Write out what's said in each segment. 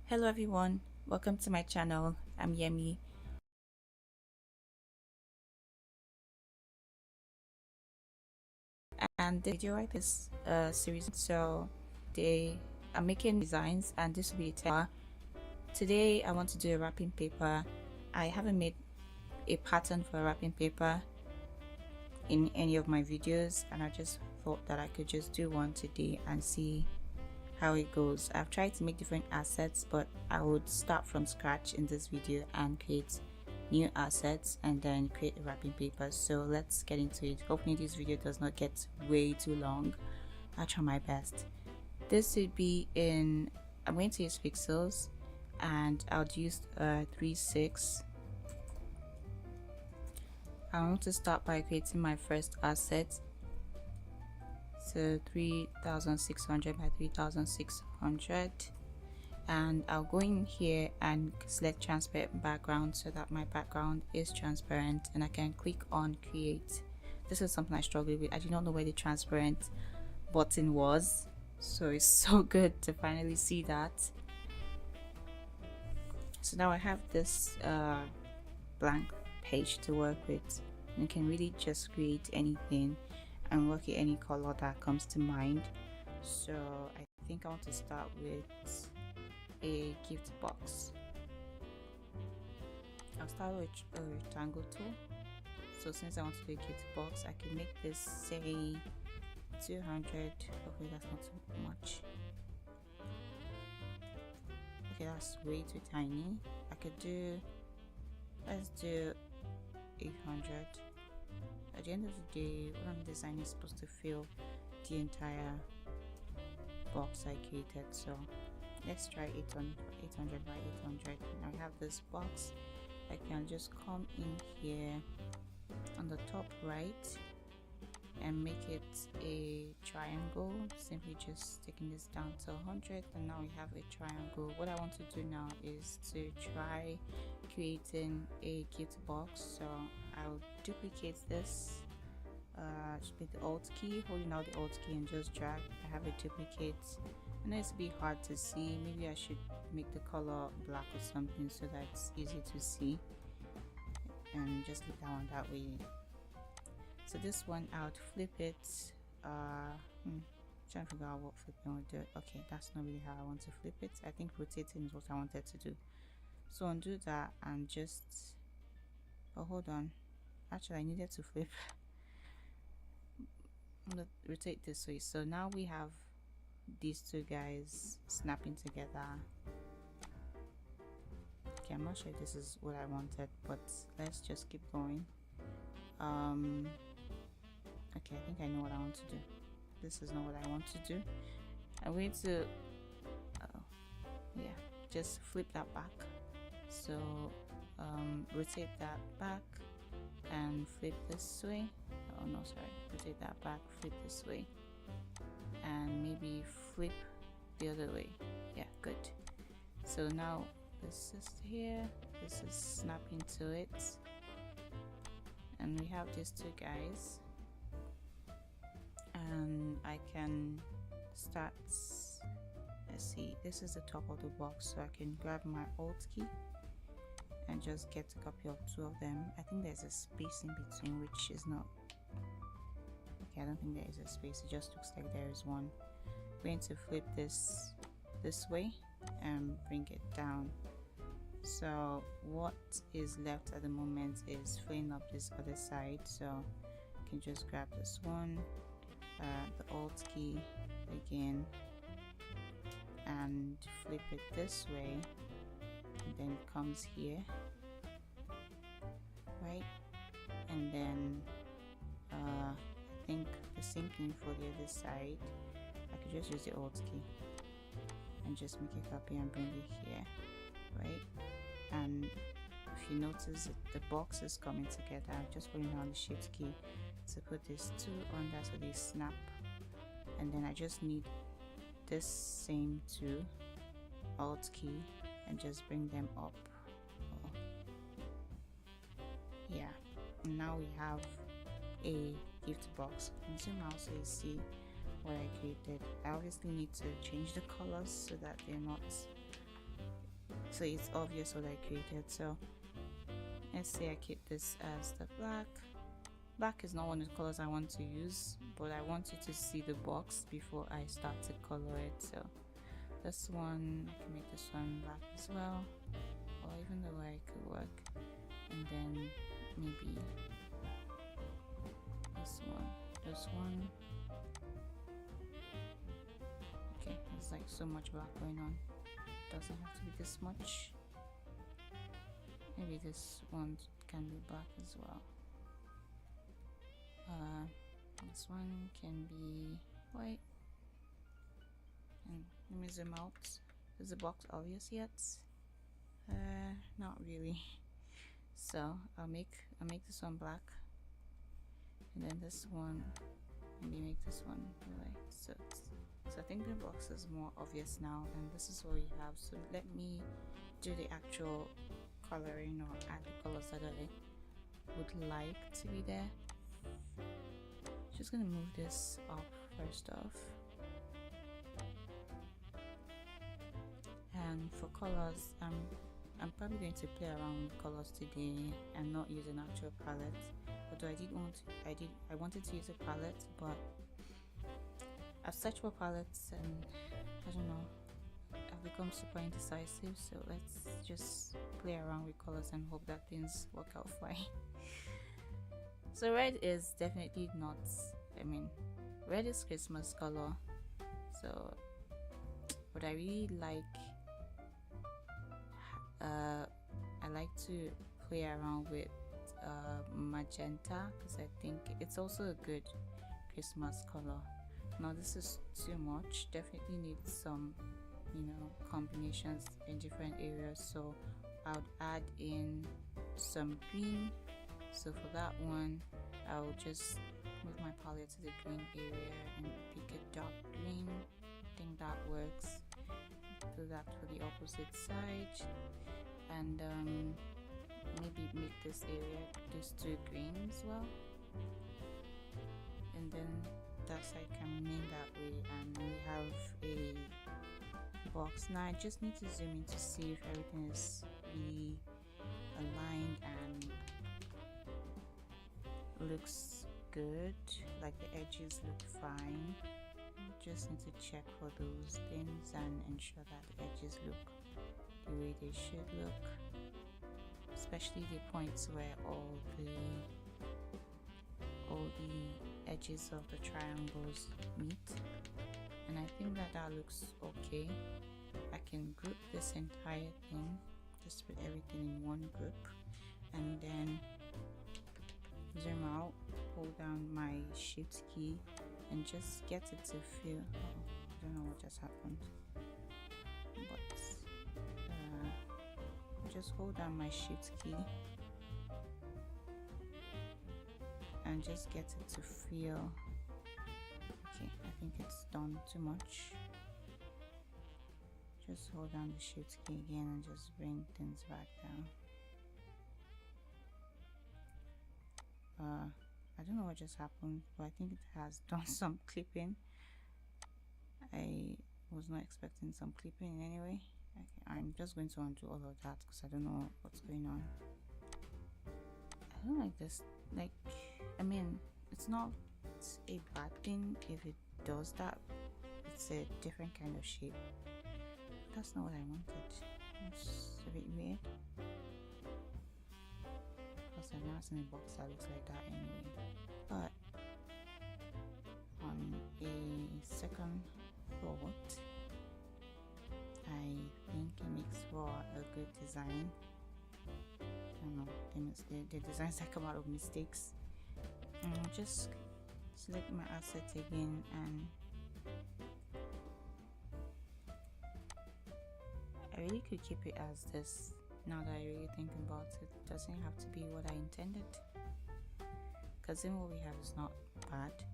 Hello everyone, welcome to my channel. I'm Yemi, and the video I this series, so they are making designs and this will be a test. Today I want to do a wrapping paper. I haven't made a pattern for a wrapping paper in any of my videos, and I just thought that I could just do one today and see how it goes. I've tried to make different assets, but I would start from scratch in this video and create new assets and then create a wrapping paper. So let's get into it. Hopefully this video does not get way too long. I'll try my best. This would be in, I'm going to use pixels and I'll use 3.6. I want to start by creating my first asset. So 3600 by 3600, and I'll go in here and select transparent background so that my background is transparent, and I can click on create. This is something I struggled with. I did not know where the transparent button was, so it's so good to finally see that. So now I have this blank page to work with. You can really just create anything and work with any color that comes to mind. So I think I want to start with a gift box. I'll start with a rectangle tool. So since I want to do a gift box, I can make this say 200. Okay, that's not too much. Okay, that's way too tiny. I could do, let's do 800. At the end of the day, what I'm designing is supposed to fill the entire box I created. So let's try 800 by 800. Now I have this box. I can just come in here on the top right and make it a triangle. Simply just taking this down to 100, and now we have a triangle. What I want to do now is to try creating a gift box. So I'll duplicate this, with the alt key, holding out the alt key and just drag. I have a duplicate. I know it's a bit hard to see. Maybe I should make the color black or something so that it's easy to see, and just leave that one that way. So this one I would flip it. Trying to figure out what flipping would do. Okay, that's not really how I want to flip it. I think rotating is what I wanted to do. So undo that and just, oh hold on, actually I needed to flip. I'm gonna rotate this way. So now we have these two guys snapping together. Okay, I'm not sure if this is what I wanted, but let's just keep going. Okay, I think I know what I want to do. This is not what I want to do. I'm going to yeah, just flip that back. So rotate that back and flip this way. Oh no, sorry, rotate that back, flip this way, and maybe flip the other way. Yeah, good. So now this is here, this is snapping to it, and we have these two guys, and I can start. Let's see, this is the top of the box, so I can grab my alt key and just get a copy of two of them. I think there's a space in between, which is not okay. I don't think there is a space, it just looks like there is one. I'm going to flip this way and bring it down. So what is left at the moment is filling up this other side, so I can just grab this one, the alt key again, and flip it this way, and then it comes here, right? And then I think the same thing for the other side. I could just use the alt key and just make a copy and bring it here, right? And if you notice the box is coming together, I'm just holding down the shift key to put these two under so they snap, and then I just need this same two, alt key, and just bring them up. Yeah, and now we have a gift box. Zoom out so you see what I created. I obviously need to change the colors so that they're not so it's obvious what I created. So let's say I keep this as the black. Black is not one of the colors I want to use, but I want you to see the box before I start to color it. So this one, I can make this one black as well, or even the way it could work. And then maybe this one. Okay, there's like so much black going on. Doesn't have to be this much. Maybe this one can be black as well. This one can be white. And let me zoom out. Is the box obvious yet? Not really. So I'll make this one black, and then this one, maybe make this one white. So I think the box is more obvious now, and this is what we have. So let me do the actual coloring, or add the colors that I would like to be there. Just gonna move this up first off, and for colors, I'm probably going to play around with colors today and not use an actual palette. Although I wanted to use a palette, but I've searched for palettes and I don't know, I've become super indecisive. So let's just play around with colors and hope that things work out fine. So red is definitely not, red is Christmas color. So what I really like, I like to play around with magenta, because I think it's also a good Christmas color. Now this is too much, definitely need some combinations in different areas. So I would add in some green. So for that one, I'll just move my palette to the green area and pick a dark green. I think that works. Do that for the opposite side, and maybe make this area these two green as well, and then that side can remain that way, and we have a box. Now I just need to zoom in to see if everything is really aligned and looks good, like the edges look fine. Just need to check for those things and ensure that the edges look the way they should look, especially the points where all the edges of the triangles meet. And I think that looks okay. I can group this entire thing, just put everything in one group, and then zoom out, hold down my shift key, and just get it to feel, I don't know what just happened, but just hold down my shift key and just get it to feel okay. I think it's done too much. Just hold down the shift key again and just bring things back down. I don't know what just happened, but I think it has done some clipping. I was not expecting some clipping in any way. Okay, I'm just going to undo all of that because I don't know what's going on. I don't like this. Like, it's not a bad thing if it does that. It's a different kind of shape. That's not what I wanted. It's a bit weird. I've never seen a box that looks like that anyway. But on a second thought, I think it makes for a good design. I don't know, the designs that come out of mistakes. I'll just select my asset again, and I really could keep it as this. Now that I really think about it, it doesn't have to be what I intended, because then what we have is not bad,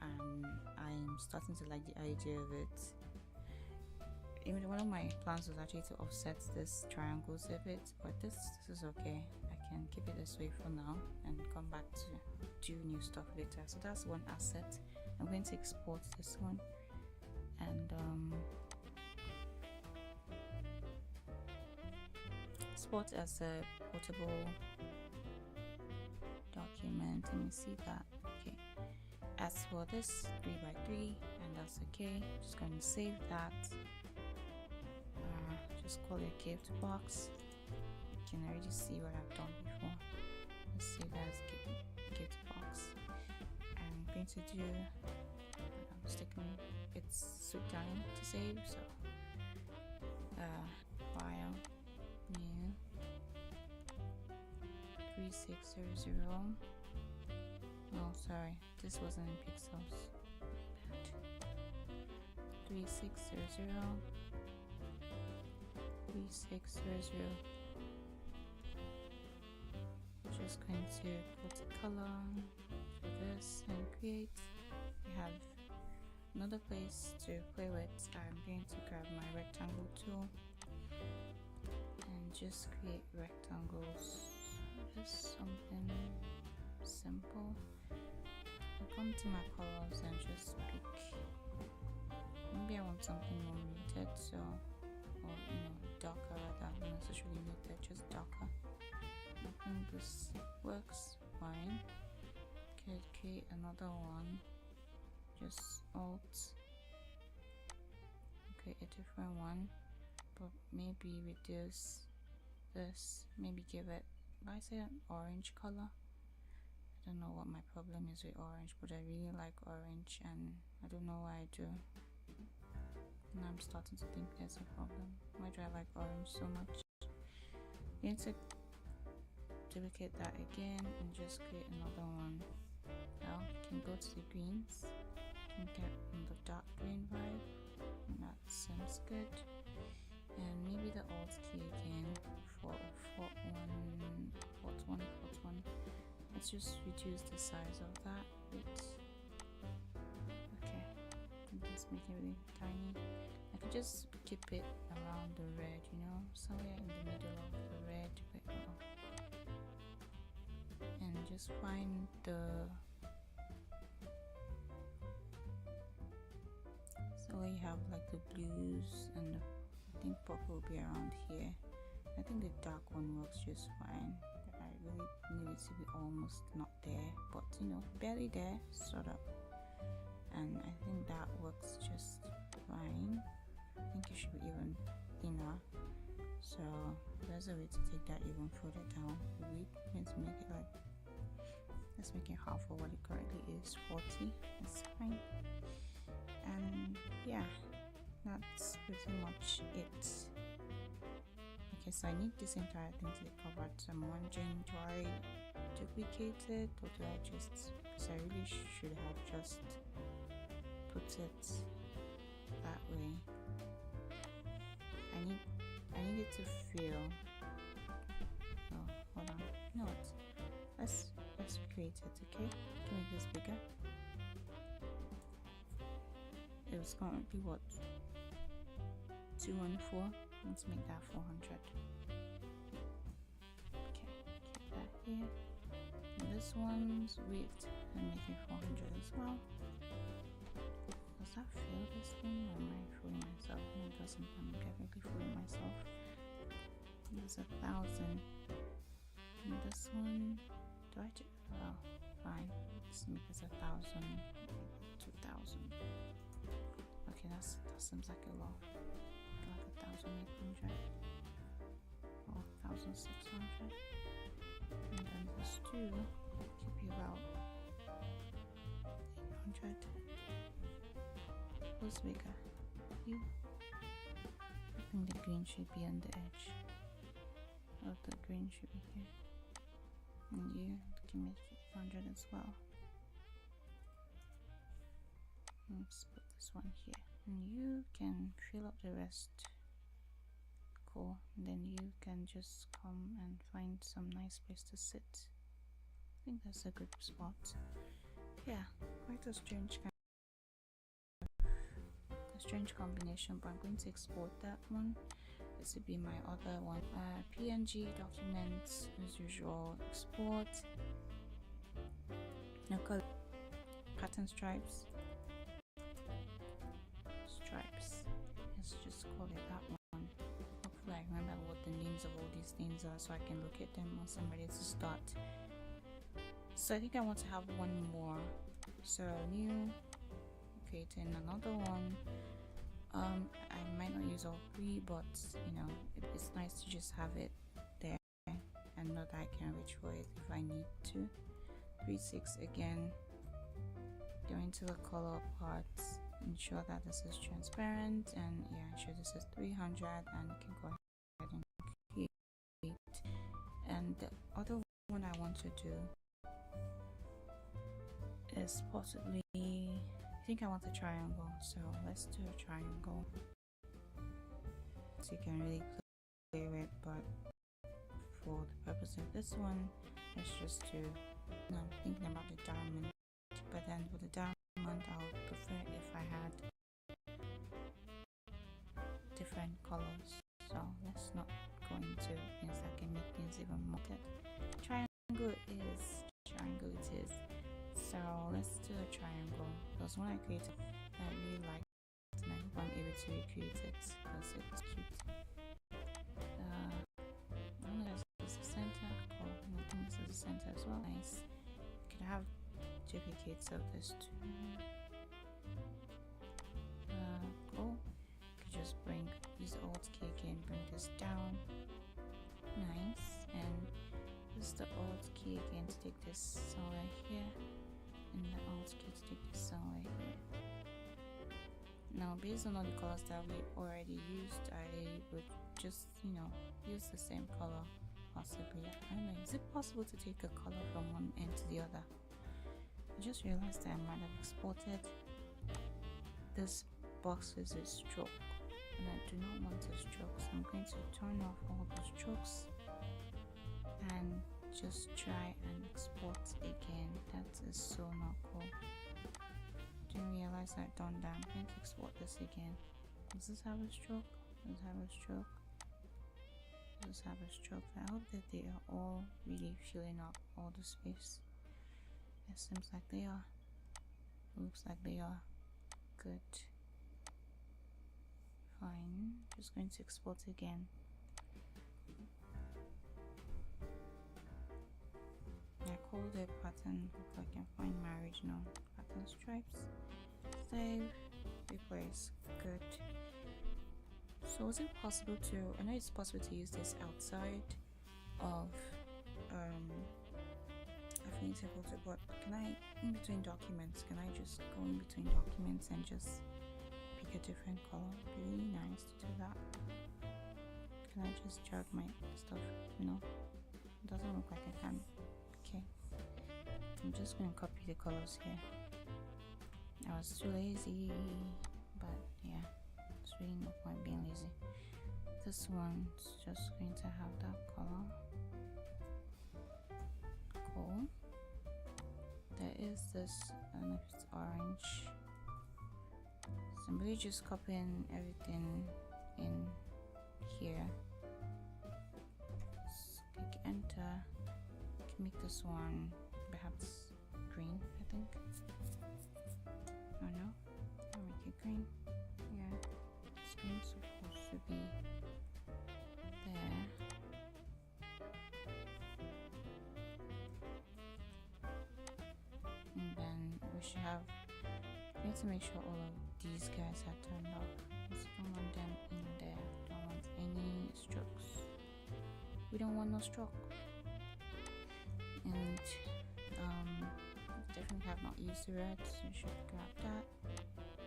and I'm starting to like the idea of it. Even one of my plans was actually to offset this triangles a bit, but this is okay. I can keep it this way for now and come back to do new stuff later. So that's one asset. I'm going to export this one, and export as a portable document. Let me see that. Okay, as for this 3x3, and that's okay. Just going to save that. Just call it gift box. You can already see what I've done before. Let's save that as gift box. I'm going to do, I'm sticking, it's sweet time to save, so file, new, 3600. Oh, sorry, this wasn't in pixels. 3600. 3600. Just going to put a color to this and create. We have another place to play with. I'm going to grab my rectangle tool and just create rectangles. Just something simple. I'll come to my colors and just pick. Maybe I want something more muted, so, or darker rather, not necessarily muted, just darker. I think this works fine. Could create another one. Just alt, create a different one, but maybe reduce this. Maybe give it, I say an orange color. I don't know what my problem is with orange, but I really like orange, and I don't know why I do. Now I'm starting to think there's a problem. Why do I like orange so much? I'm going to duplicate that again and just create another one. Now you can go to the greens and get on the dark green vibe, and that seems good. And maybe the alt key again for port one. Let's just reduce the size of that bit. Okay, let's make it really tiny. I could just keep it around the red, somewhere in the middle of the red. And just find so you have like the blues, and I think purple will be around here. I think the dark one works just fine. I really need it to be almost not there, but barely there, sort of. And I think that works just fine. I think it should be even thinner. So there's a way to take that even further down. We're going to make it like, let's make it half of what it currently is, 40. That's fine. And yeah, that's pretty much it. Okay, so I need this entire thing to be covered. So I'm wondering, do I duplicate it, or do I just, because I really should have just put it that way. I need it to feel. Oh, hold on. No, let's recreate it. Okay, to make this bigger. It was currently what, 214. Let's make that 400. Okay, keep that here. And this one's width, and make it 400 as well. Does that feel this thing, or am I fooling myself? No, it doesn't. I'm definitely fooling myself. There's 1,000. And this one, do I do? Oh, fine. Let's make this 1,000. 2,000. Okay, that seems like a lot. Like 1,800 or 1,600. And then this two could be about 800. Who's bigger? You? I think the green should be on the edge. Or the green should be here. And you can make it 800 as well. Let's put this one here. And you can fill up the rest. Cool. And then you can just come and find some nice place to sit. I think that's a good spot. Yeah, quite a strange combination, but I'm going to export that one. This will be my other one. PNG documents as usual. Export. Now color pattern stripes. Let's just call it that one. Hopefully I remember what the names of all these things are so I can locate them once I'm ready to start. So I think I want to have one more. So new, creating another one. I might not use all three, but you know, it's nice to just have it there and know that I can reach for it if I need to. 3/6 again. Go into the color parts, ensure that this is transparent, and yeah, ensure this is 300, and you can go ahead and create. And the other one I want to do is possibly, I think I want a triangle, so let's do a triangle so you can really play with, but for the purpose of this one, let's just do, I'm thinking about the diamond, but then for the diamond I would prefer if I had different colors, so let's not go into things that can make things even more. Triangle it is. So let's do a triangle, because when I created I really liked it, and I hope I'm able to recreate it because it's cute. I don't know if this is the center. Oh, I think this is the center as well. Nice. You can have duplicates of this too. Cool. You can just use the Alt key again, bring this down. Nice. And use the Alt key again to take this somewhere here, and the Alt key to take this somewhere here. Now, based on all the colors that we already used, I would just, you know, use the same color possibly. I don't know, is it possible to take a color from one end to the other? I just realized that I might have exported this box as a stroke, and I do not want a stroke, so I'm going to turn off all the strokes and just try and export again. That is so not cool. Didn't realize I'd done that. I'm going to export this again. Does this have a stroke? Does this have a stroke? Does this have a stroke? I hope that they are all really filling up all the space. It seems like they are. Looks like they are. Good. Fine. Just going to export again. I call the pattern. Hope I can find my original pattern stripes. Save. Replace. Good. So is it possible to, I know it's possible to use this outside of Affinity Photo, but can I, in between documents, can I just go in between documents and just pick a different color? It'd be really nice to do that. Can I just drag my stuff? No, it doesn't look like I can. Okay, I'm just going to copy the colors here. I was too lazy, but yeah, there's really no point being lazy. This one's just going to have that color. Cool. There is this, I don't know if it's orange. So I'm really just copying everything in here. Just click enter. I can make this one perhaps green, I think. Oh no, I'll make it green. Yeah, it's green supposed to be there. And then we should have, we have to make sure all of these guys are turned off. Just don't want them in there. Don't want any strokes. We don't want no stroke. And definitely have not used the red, so you should grab that.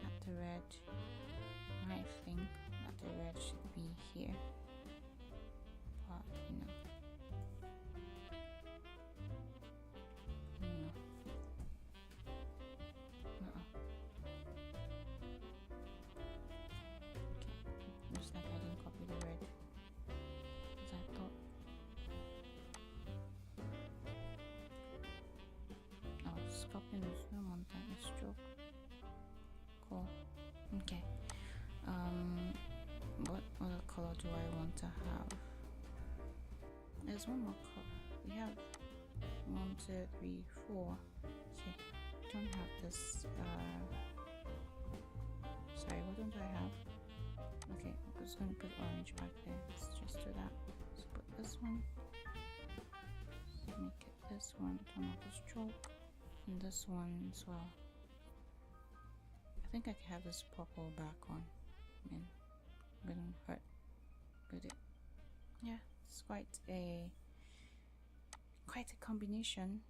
Add the red. I think that the red should be here, but you know. Okay, looks like I didn't copy the red as I thought. Copying this one on that stroke. Cool. Okay. What other color do I want to have? There's one more color. We have 1, 2, 3, 4. Okay. I don't have this. Sorry, what don't I have? Okay, I'm just gonna put orange back there. Let's just do that. Let's put this one. Let's make it this one. Turn off the stroke. And this one as well. I think I can have this purple back on. I mean, it wouldn't hurt. But yeah, it's quite a combination.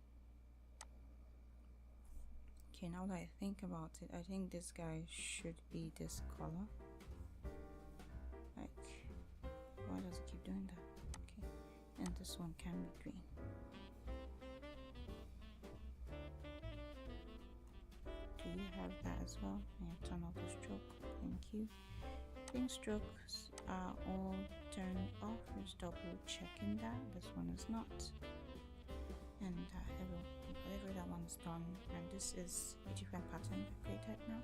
Okay, now that I think about it, I think this guy should be this color. Like, why does it keep doing that? Okay, and this one can be green. Do you have that as well? Yeah, turn off the stroke. Thank you. Green strokes are all turned off. Just double checking that. This one is not. And whatever that one's done, and this is a different pattern I created now.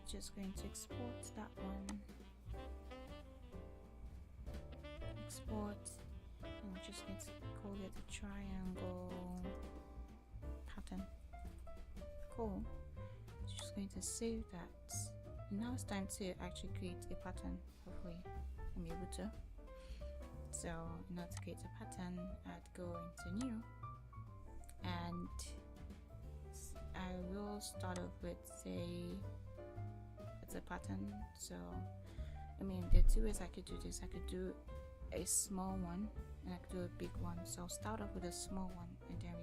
Just going to export that one. Export, and we're just going to call it a triangle pattern. Cool. Just going to save that. And now it's time to actually create a pattern. Hopefully I'm able to. So in order to create a pattern, I'd go into new, and I will start off with, say, it's a pattern. So I mean, there are two ways I could do this. I could do a small one and I could do a big one. So I'll start off with a small one and then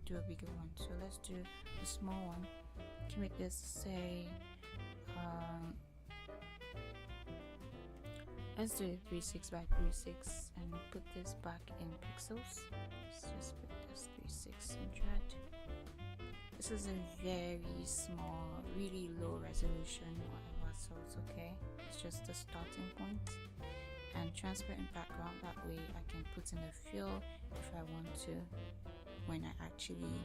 do a bigger one. So let's do the small one. Can make this, say, let's do 36 by 36 and put this back in pixels. Let's just put this 3600. This is a very small, really low resolution, whatever, so it's okay. It's just the starting point. And transparent background, that way I can put in a fill if I want to when I actually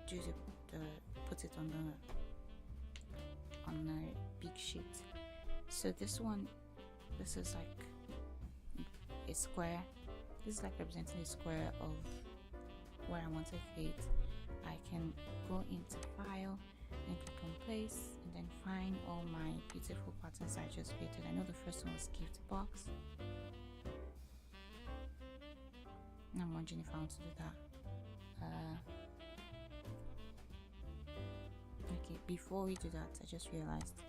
do put it on a big sheet. So this one, this is like a square. This is like representing a square of where I want to create. I can go into file and click on place and then find all my beautiful patterns I just created. I know the first one was gift box. And I'm wondering if I want to do that. Okay, before we do that, I just realized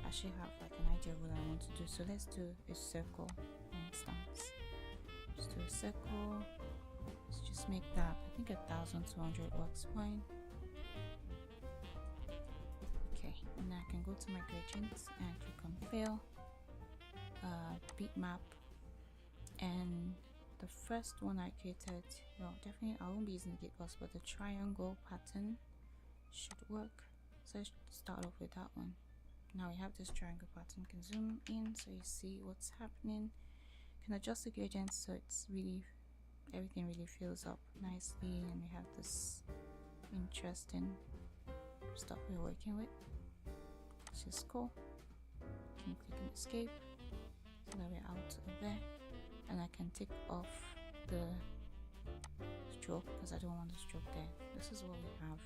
I should have like an idea of what I want to do. So let's do a circle, for instance. Just do a circle. Let's just make that, I think 1200 works fine. Okay, and I can go to my gradients and click on fill, bitmap, and the first one I created, well, definitely I won't be using the gate box, but the triangle pattern should work. So let's start off with that one. Now we have this triangle pattern. Can zoom in so you see what's happening. Can adjust the gradient so it's really, everything really fills up nicely, and we have this interesting stuff we're working with, which is cool. Can click on escape so that we're out of there, and I can take off the stroke because I don't want the stroke there. This is what we have.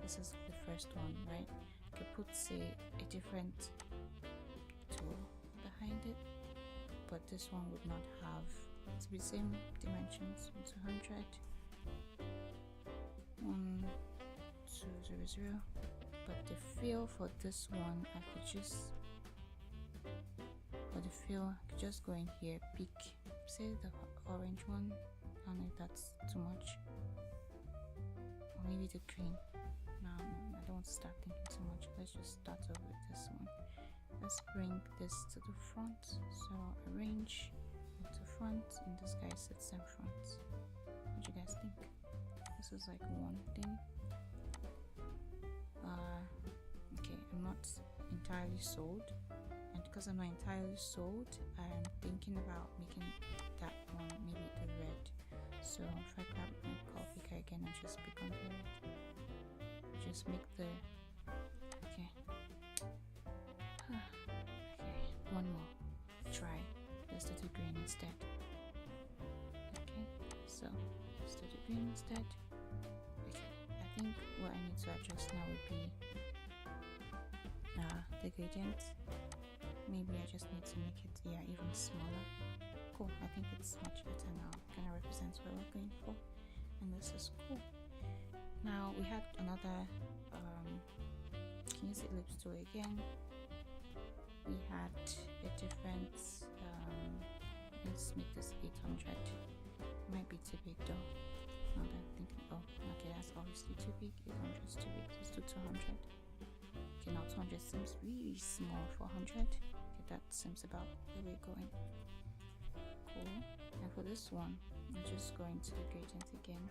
This is the first one, right? I could put, say, a different tool behind it, but this one would not have to be the same dimensions. 200, 1200. But the fill for this one, I could just, for the fill, I could just go in here, pick, say, the orange one. I don't know if that's too much, or maybe the green. No, I don't want to start thinking too much. Let's just start off with this one. Let's bring this to the front. So arrange to front, and this guy sits in front. What do you guys think? This is like one thing. Okay, I'm not entirely sold, and because I'm not entirely sold, I'm thinking about making that one maybe the red. So if I grab my color picker again and just pick on the red, just make the okay. Okay, one more try. Let's do the green instead. Okay, so let's do the green instead. Okay, I think what I need to adjust now would be the gradient. Maybe I just need to make it, yeah, even smaller. Cool, I think it's much better now. Kind of represents what we're going for, and this is cool. Now we had another, can you see ellipse tool again? We had a different, let's make this 800. Might be too big though. Now that I'm thinking, oh, okay, that's obviously too big. 800 is too big. Let's do 200. Okay, now 200 seems really small for 100. Okay, that seems about the way going. Cool. And for this one, I'm just going to the gradient again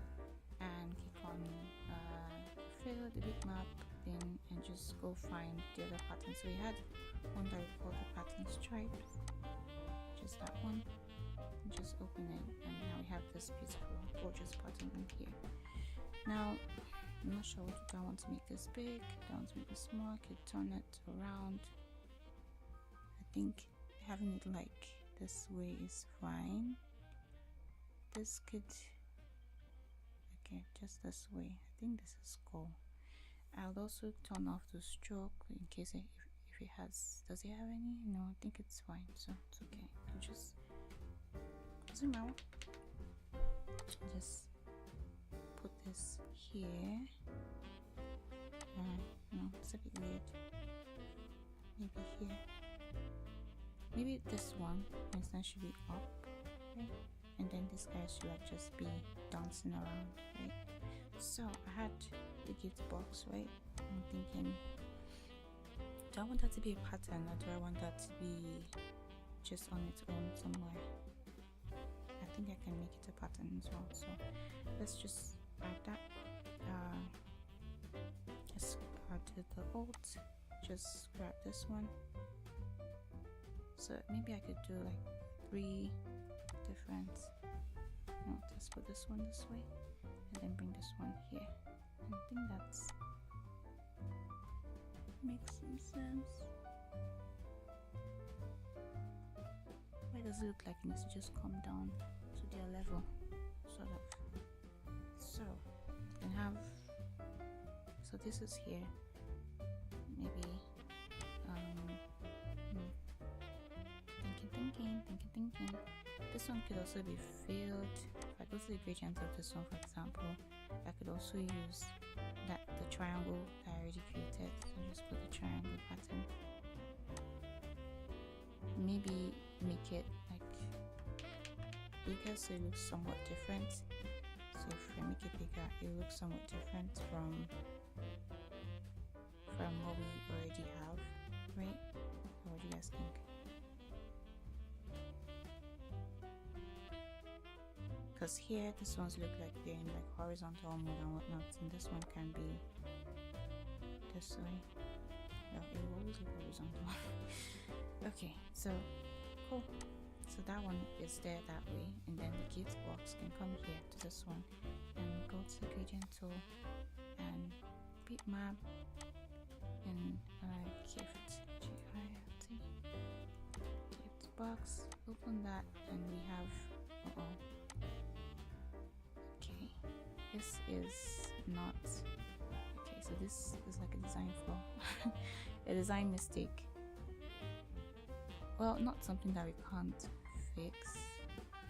and click on fill the bitmap thing and just go find the other pattern. So we had one that we called the pattern stripes, just that one. Just open it, and now we have this beautiful gorgeous pattern in here. Now I'm not sure what do I want to make this big, do I want to make this small, I could turn it around. I think having it like this way is fine. This could, okay, just this way. I think this is cool. I'll also turn off the stroke in case if it has, does it have any? No, I think it's fine, so it's okay. I'll just zoom out, just put this here. No, it's a bit weird. Maybe here. Maybe this one instead should be up, right? And then this guy should like just be dancing around, right? So I had the gift box, right? I'm thinking, do I want that to be a pattern, or do I want that to be just on its own somewhere? I think I can make it a pattern as well, so let's just add that. Just add the alt, just grab this one. So maybe I could do like 3 different, no, just put this one this way and then bring this one here. I think that's makes some sense. Why does it look like it needs to just come down to their level, sort of? So you can have, so this is here, maybe thinking. This one could also be filled. If I go to the gradient of this one, for example, I could also use the triangle that I already created. So just put the triangle pattern. Maybe make it like bigger so it looks somewhat different. So if I make it bigger, it looks somewhat different from what we already have, right? What do you guys think? Because here this ones look like they're in like horizontal mode and whatnot, and this one can be this way. Well, it will always look horizontal. Okay, so cool. So that one is there that way, and then the gift box can come here to this one and go to the gradient tool and bitmap and gift GIFT gift box. Open that and we have okay, this is not okay, so this is like a design flaw. A design mistake. Well, not something that we can't fix.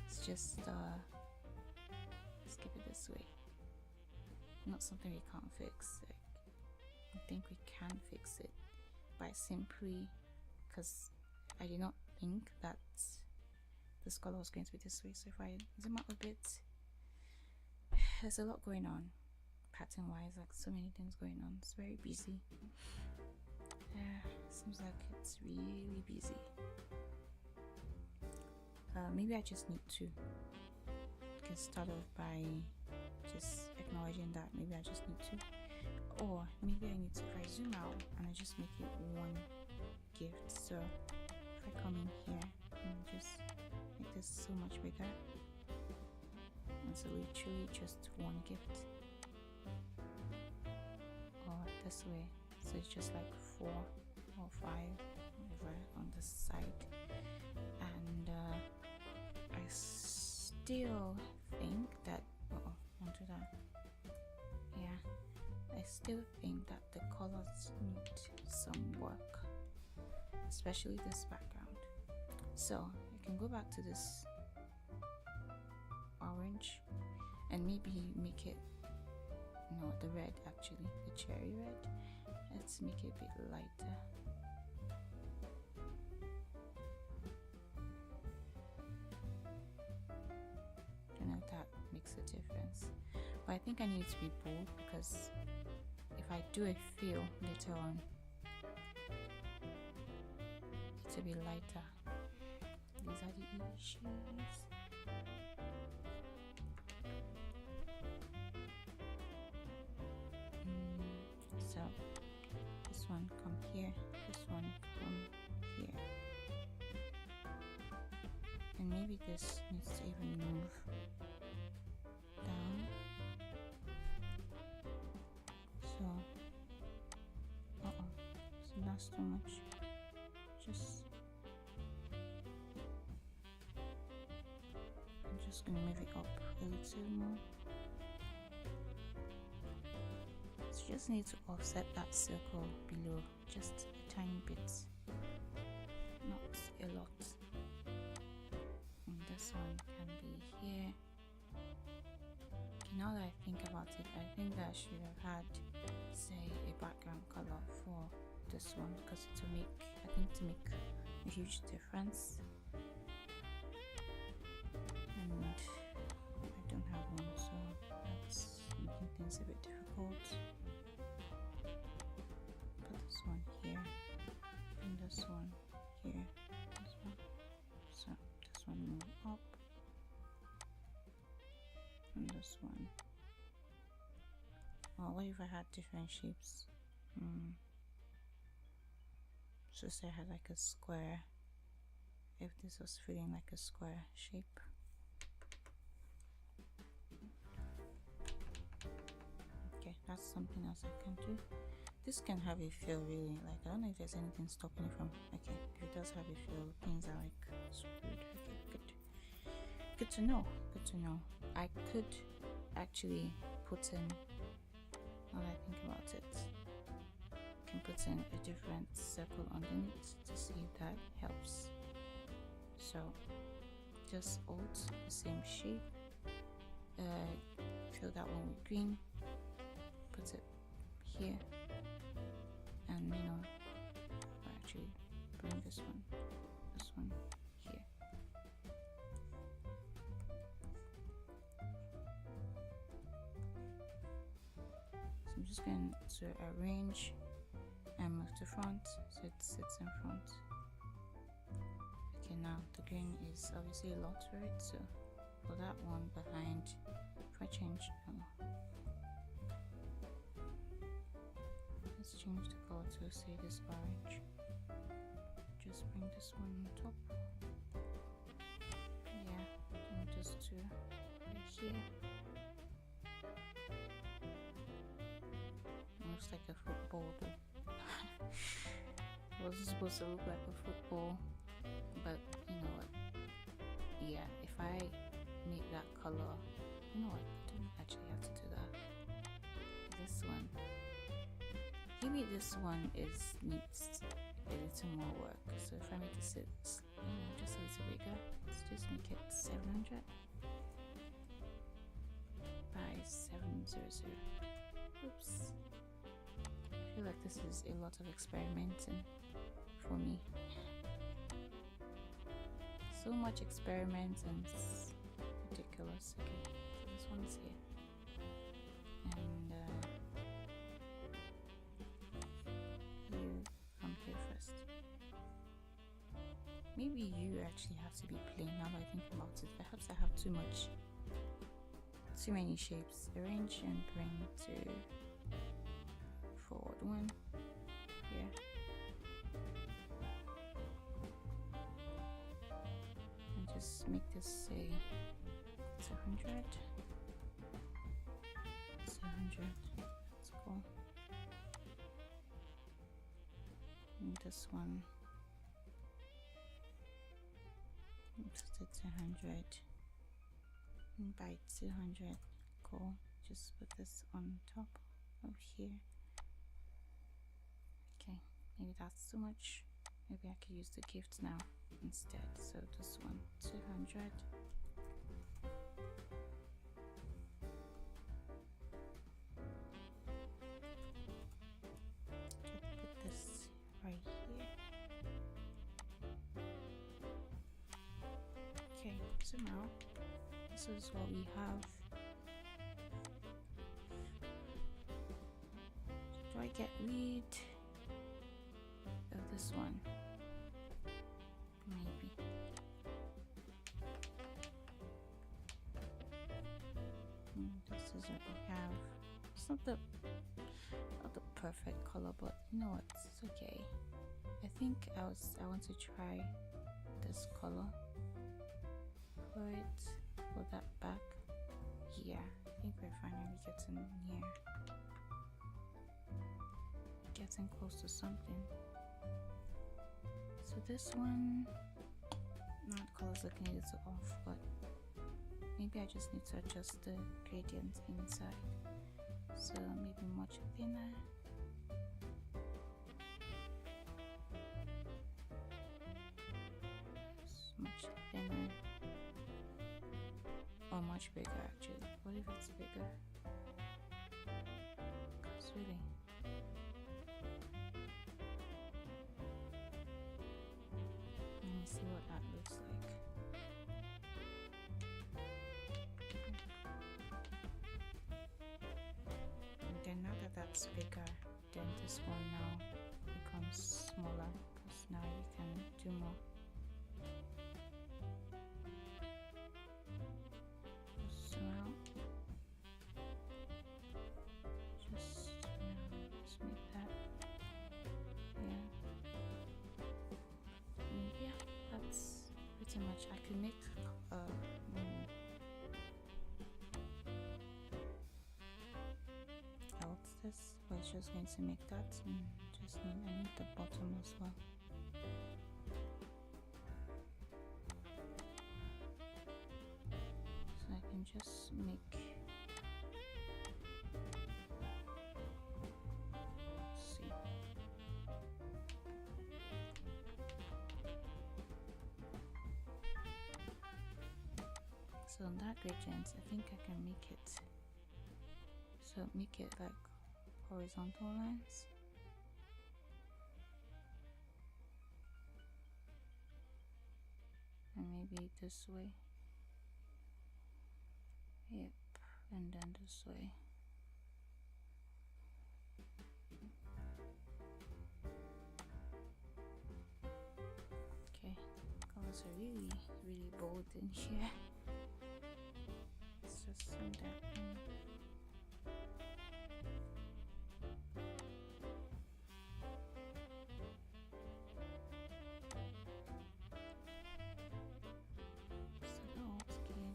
It's just let's keep it this way. Not something we can't fix. I think we can fix it by simply, because I did not think that this color was going to be this way. So if I zoom out a bit, there's a lot going on pattern wise, like so many things going on. It's very busy. Seems like it's really busy. Maybe I just need to get started by just acknowledging that maybe I just need to, or maybe I need to, if I zoom out and I just make it one gift. So if I come in here and just make this so much bigger, and so literally just one gift, or this way, so it's just like 4 or 5 over on this side. And I still think that onto that, yeah, I still think that the colors need some work. especially this background. So you can go back to this orange and maybe make it, no, the red, actually the cherry red. Let's make it a bit lighter. I don't know if that makes a difference, but I think I need it to be bold because if I do a fill later on, it will be lighter. These are the issues. So this one come here, this one come here, and maybe this needs to even move down. So so that's too much. I'm just gonna move it up a little more. So just need to offset that circle below just a tiny bit, not a lot. And this one can be here. Okay, now that I think about it, I think that I should have had, say, a background color for this one because it will make, I think, to make a huge difference. And I don't have one, so that's making things a bit difficult. Put this one here and this one here, this one. So this one move up and this one. Oh, what if I had different shapes? So say I had like a square, if this was feeling like a square shape. Okay, that's something else I can do. This can have a feel really, like I don't know if there's anything stopping it from, okay, if it does have a feel, things are like screwed. Okay, good to know, I could actually put in, now that I think about it, I can put in a different circle underneath to see if that helps. So just alt the same shape, fill that one with green, put it here, and actually bring this one here. So I'm just going to arrange and move to front so it sits in front. Okay, now the green is obviously a lot, right? So for that one behind, if I change, let's change the color to say this orange. Just bring this one on top. Yeah, and just to right here. Looks like a football though. It wasn't supposed to look like a football, but you know what? Yeah, if I make that color, you know what? I don't actually have to do that. This one, maybe this one needs a little more work. So if I make this just a little bigger, let's just make it 700 by 700. Oops. I feel like this is a lot of experimenting for me. So much experimenting, it's ridiculous. Okay, so this one is here, and you come here first. Maybe you actually have to be plain. Now that I think about it, perhaps I have too many shapes. Arrange and bring to forward one here. And just make this say 200. 200. That's cool. And this one, set it 200. And by 200. Cool. Just put this on top of here. Okay, maybe that's too much. maybe I could use the gift now instead. So this one 200. Put this right here. Okay, so now this is what we have. Do I get rid of this one? Maybe. This is what we have. It's not the perfect color, but you know what? It's okay. I think I want to try this color for that back. Yeah, I think we're finally getting here. Getting close to something. So this one, now the color's looking a little off, but maybe I just need to adjust the gradient inside. So maybe much thinner. Much thinner. Or much bigger actually. What if it's bigger? Because really. Let me see what that looks like. And then now that that's bigger, then this one now becomes smaller because now you can do more. So now, just make that. Yeah, that's pretty much. I can make this, but it's just going to make that. I need the bottom as well. So I can just make. Let's see. So on that gradient, I think I can make it. So make it like horizontal lines. And maybe this way. Yep, and then this way. Okay, colors are really bold in here. Let's just send that in.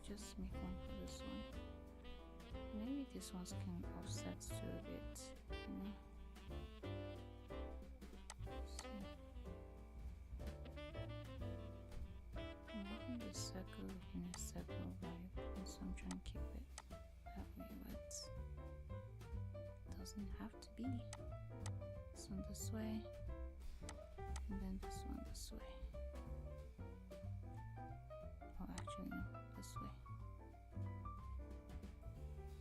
Just make one for this one. Maybe these ones can offset to a bit, you know. So I'm making the circle in a circle vibe, and so I'm trying to keep it that way, but it doesn't have to be. This one this way, and then this one this way. Oh, actually no, this way.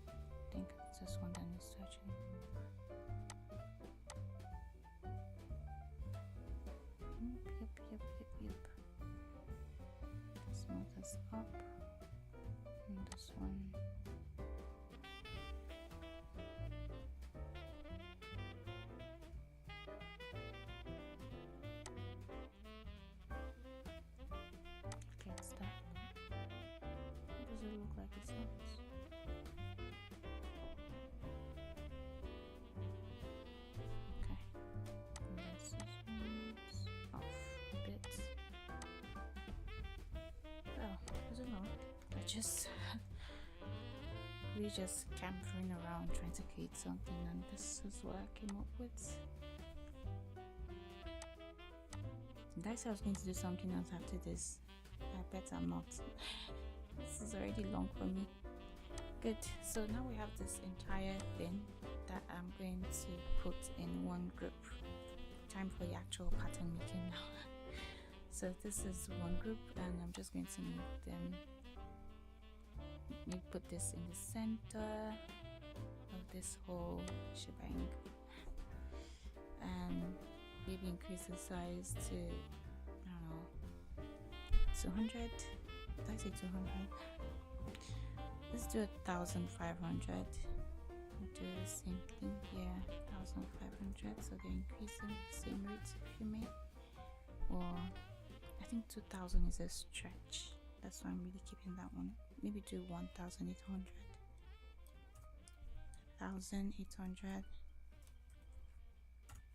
I think it's this one that needs to actually move. Yep. This one is up, and this one. Okay, it's that one. What does it look like it sounds? Okay, and this one's off a bit. Well, I don't know. We just campering around trying to create something, and this is what I came up with. Did I say I was going to do something else after this? I bet I'm not. This is already long for me. Good. So now we have this entire thing that I'm going to put in one group. Time for the actual pattern making now. So this is one group, and I'm just going to move them. Maybe put this in the center of this whole shebang, and maybe increase the size to, I don't know, 200. Did I say 200? Let's do 1,500. Do the same thing here, 1,500. So they're increasing the same rate, if you may. Or I think 2,000 is a stretch. That's why I'm really keeping that one. Maybe do 1,800. 1,800.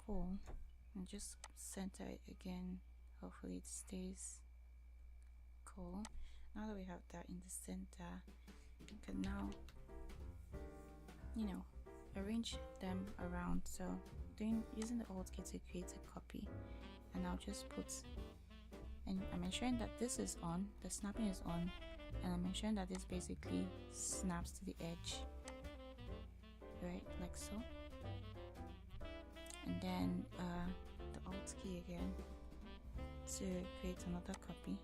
Cool. And just center it again. Hopefully it stays. Cool. Now that we have that in the center, you can now, arrange them around. So using the Alt key to create a copy, and I'll just put, and I'm ensuring that this is on, the snapping is on, and I'm ensuring that this basically snaps to the edge, right, like so. And then the Alt key again to create another copy,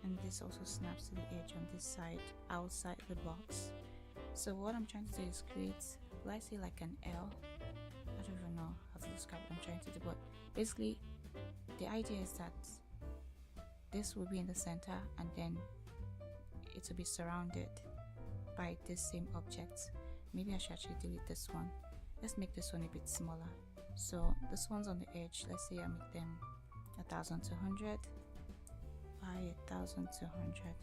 and this also snaps to the edge on this side outside the box. So what I'm trying to do is create, let's say, like an L. I don't even know how to describe what I'm trying to do, but basically the idea is that this will be in the center, and then it will be surrounded by this same object. Maybe I should actually delete this one. Let's make this one a bit smaller. So this one's on the edge. Let's say I make them 1,200 by 1,200,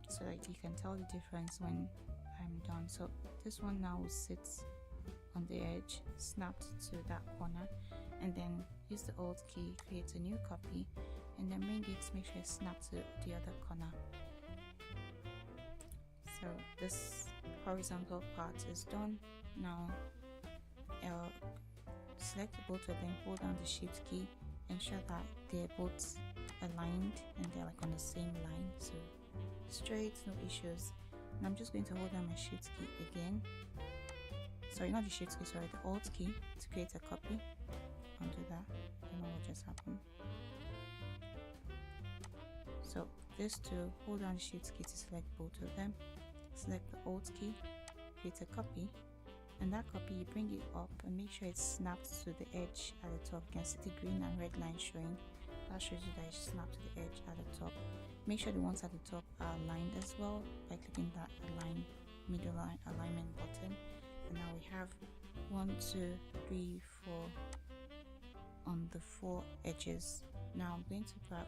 so that you can tell the difference when I'm done. So this one now will sit on the edge, snapped to that corner, and then use the Alt key, create a new copy, and then bring it, make sure it's snapped to the other corner. So this horizontal part is done. Now I'll select both of them, hold down the Shift key, ensure that they're both aligned and they're like on the same line, so straight, no issues. And I'm just going to hold down my Shift key again. Sorry, not the Shift key, sorry, the Alt key to create a copy. Undo that. I don't know what just happened. So this to hold down the Shift key to select both of them. Select the Alt key, create a copy, and that copy you bring it up and make sure it's snapped to the edge at the top. You can see the green and red line showing. That shows you that it's snapped to the edge at the top. Make sure the ones at the top are aligned as well by clicking that align middle line alignment button. And now we have 1, 2, 3, 4 on the 4 edges. Now I'm going to grab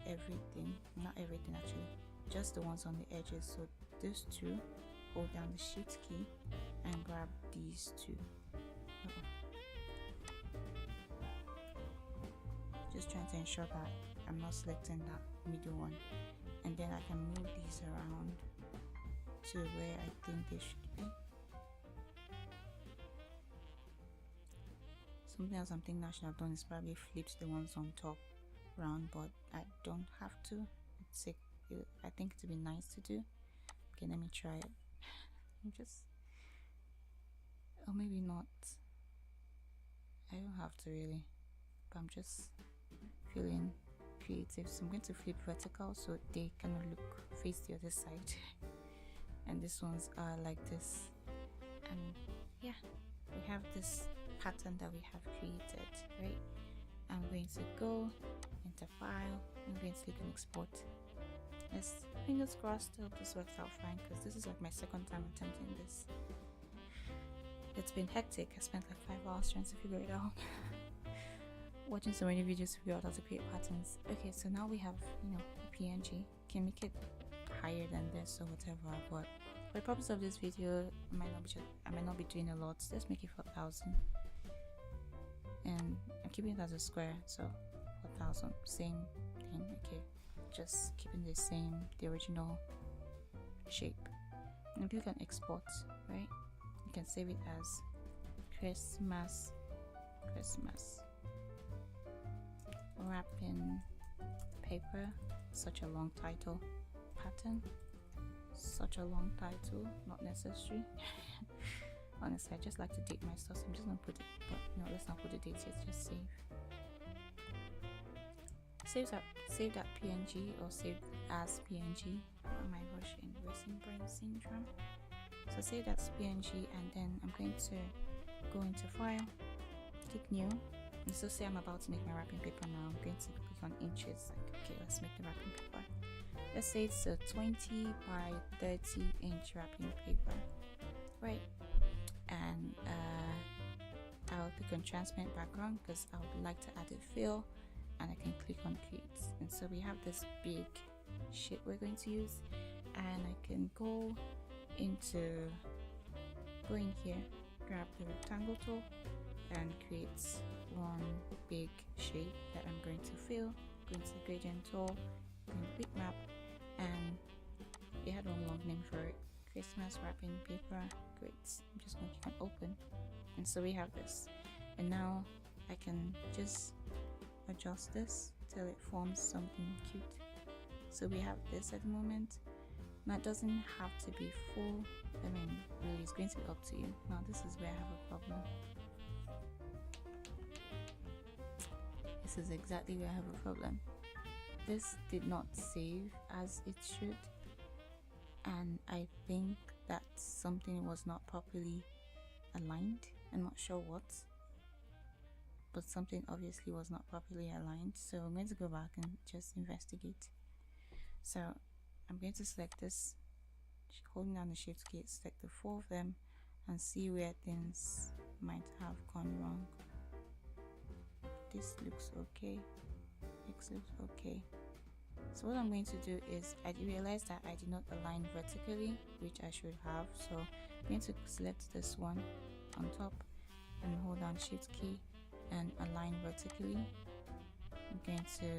everything, not everything actually, just the ones on the edges. So these two, hold down the Shift key and grab these two. Just trying to ensure that I'm not selecting that middle one, and then I can move these around to where I think they should be. Something else I'm thinking I should have done is probably flipped the ones on top round, but I don't have to. I think it would be nice to do. Okay, let me try it. Or maybe not. I don't have to really, but I'm just feeling creative. So I'm going to flip vertical so they kind of face the other side. And these ones are like this. And yeah, we have this pattern that we have created, right? I'm going to go into File. I'm going to click on Export. Yes, fingers crossed, I hope this works out fine, because this is like my second time attempting this. It's been hectic. I spent like 5 hours trying to figure it out. Watching so many videos to figure out how to create patterns. Okay, so now we have, a PNG. Can make it higher than this or whatever, but for the purpose of this video, I might not be doing a lot. Let's make it 4,000. And I'm keeping it as a square, so 4,000, same thing. Okay, just keeping the original shape. And click on Export, right? You can save it as Christmas wrapping paper. Such a long title. Pattern. Such a long title. Not necessary. Honestly, I just like to date my stuff, so I'm just gonna put it, but no, let's not put the dates yet, just save. save that PNG or save as PNG. What am I rushing? Racing brain syndrome. So save that PNG, and then I'm going to go into file, click new. And so say I'm about to make my wrapping paper now. I'm going to click on inches. Like, okay, let's make the wrapping paper. Let's say it's a 20 by 30 inch wrapping paper, right? And I'll click on transparent background because I would like to add a fill, and I can click on create. And so we have this big sheet we're going to use, and I can go in here, grab the rectangle tool and create one big shape that I'm going to fill. Go into the gradient tool, then bitmap, and we had one long name for it, Christmas wrapping paper. Great. I'm just going to click on open, and so we have this. And now I can just adjust this till it forms something cute. So we have this at the moment. Now it doesn't have to be full. I mean, really, it's going to be up to you. Now this is where I have a problem. This is exactly where I have a problem. This did not save as it should, and I think that something was not properly aligned. I'm not sure what, but something obviously was not properly aligned. So I'm going to go back and just investigate. So I'm going to select this, holding down the shift key, select the 4 of them, and see where things might have gone wrong. This looks okay. X looks okay. So what I'm going to do is, I realized that I did not align vertically, which I should have. So I'm going to select this one on top and hold down shift key and align vertically. I'm going to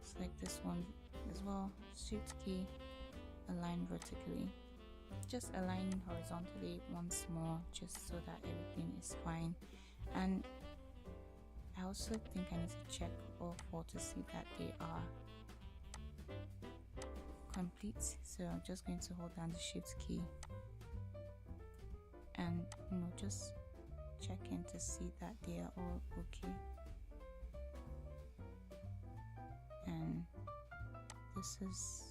select this one as well, shift key, align vertically. Just align horizontally once more, just so that everything is fine. And I also think I need to check all 4 to see that they are complete. So I'm just going to hold down the shift key and just check in to see that they are all okay. And this is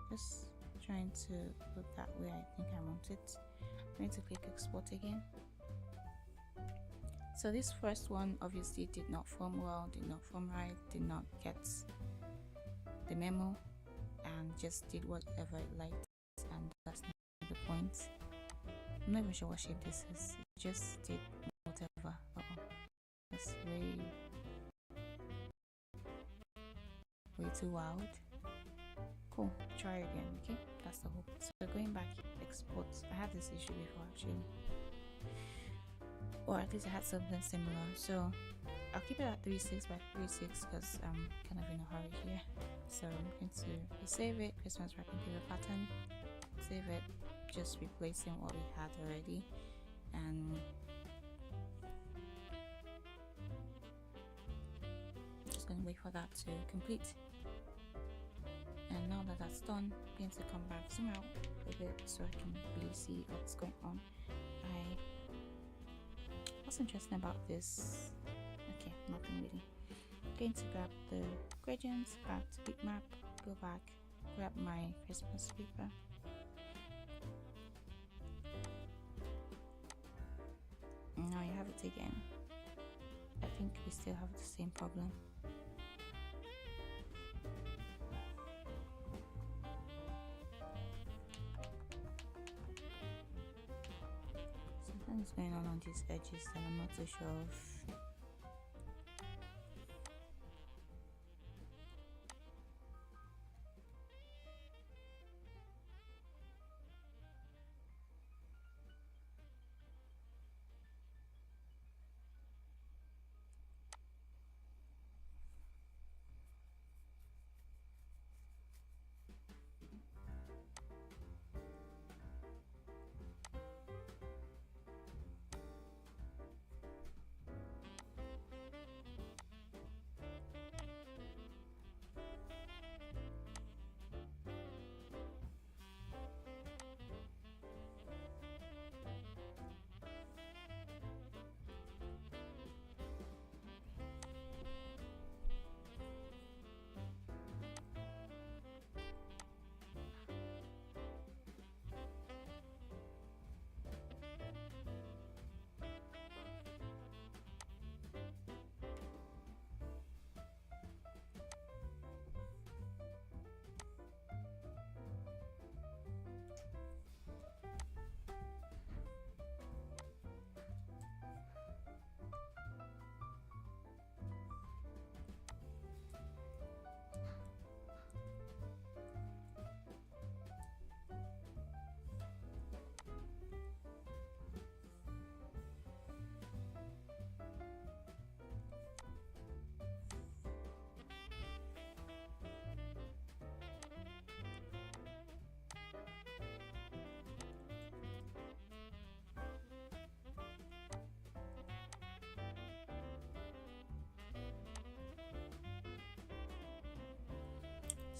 just trying to look that way I think I want it. I'm going to click export again. So this first one obviously did not form well, did not form right, did not get the memo, and just did whatever it liked, and that's not the point. I'm not even sure what shape this is. It just did whatever. That's way too wild. Cool, try again. Okay, that's the hope. So going back, export. I had this issue before actually, or at least I had something similar. So I'll keep it at 36 by 36 because I'm kind of in a hurry here. So I'm going to save it, Christmas wrapping paper pattern, save it, just replacing what we had already, and just going to wait for that to complete. And now that that's done, I'm going to come back, zoom out a bit so I can really see what's going on. What's interesting about this? Okay, nothing really. I'm going to grab the gradients, back to bitmap, go back, grab my Christmas paper. And now you have it again. I think we still have the same problem. Something's going on these edges that I'm not too sure of.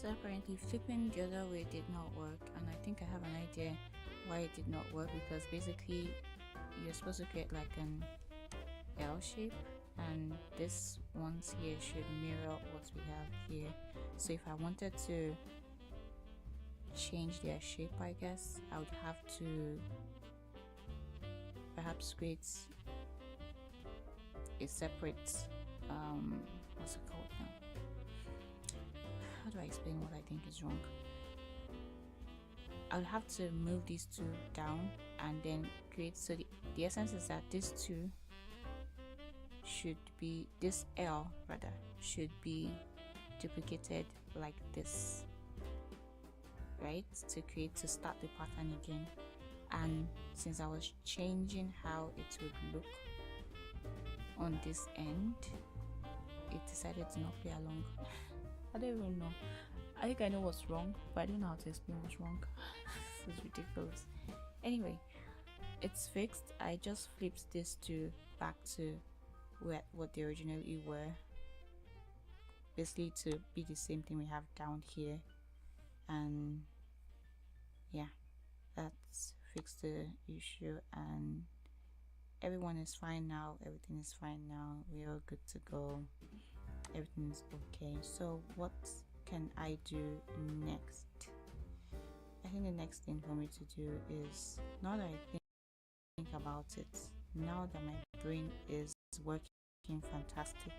So apparently flipping the other way did not work, and I think I have an idea why it did not work, because basically you're supposed to create like an L shape, and this ones here should mirror what we have here. So if I wanted to change their shape, I guess I would have to perhaps create a separate what's it called now? How do I explain what I think is wrong? I'll have to move these two down and then create, so the essence is that these two should be, this L rather should be duplicated like this, right, to start the pattern again. And since I was changing how it would look on this end, it decided to not play along. I don't even know. I think I know what's wrong, but I don't know how to explain what's wrong. This is ridiculous. Anyway, it's fixed. I just flipped these two back to what they originally were, basically to be the same thing we have down here. And yeah, that's fixed the issue, and everyone is fine now. Everything is fine now. We are good to go. Everything is okay. So what can I do next? I think the next thing for me to do is, now that I think about it, now that my brain is working fantastic,